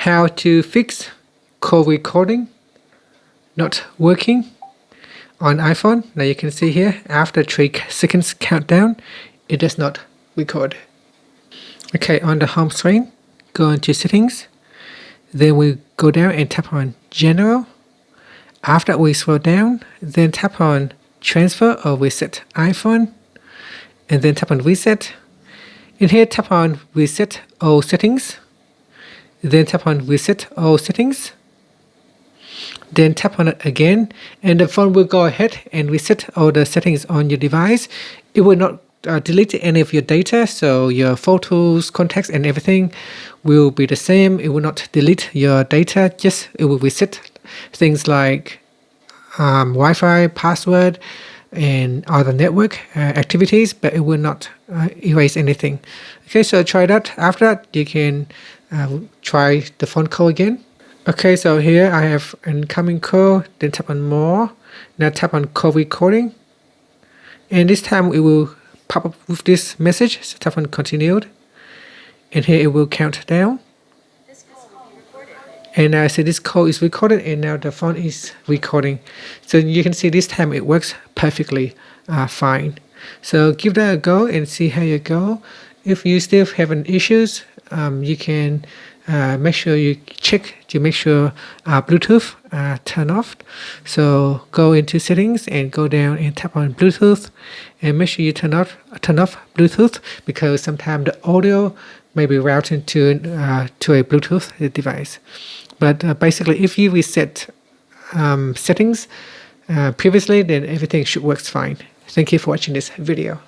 how to fix call recording not working on iPhone. Now you can see here, after 3 seconds countdown, it does not record. Okay, on the home screen, go into settings. Then we go down and tap on general. After we scroll down, then tap on transfer or reset iPhone. And then tap on reset. In here, tap on reset all settings. Then tap on reset all settings. Then tap on it again, and the phone will go ahead and reset all the settings on your device. It will not delete any of your data, so your photos, contacts, and everything will be the same. It will not delete your data, just it will reset things like Wi-Fi, password, and other network activities, but it will not erase anything. Okay, so try that. After that, you can try the phone call again. Okay, so here I have incoming call, then tap on more. Now tap on call recording. And this time it will pop up with this message, so tap on continued. And here it will count down. This call will be recorded. And I say this call is recorded, and now the phone is recording. So you can see this time it works perfectly fine. So give that a go and see how you go. If you still have an issues, you can make sure you check to make sure Bluetooth turn off. So go into settings and go down and tap on Bluetooth, and make sure you turn off Bluetooth, because sometimes the audio may be routed to a Bluetooth device. But basically, if you reset settings previously, then everything should work fine. Thank you for watching this video.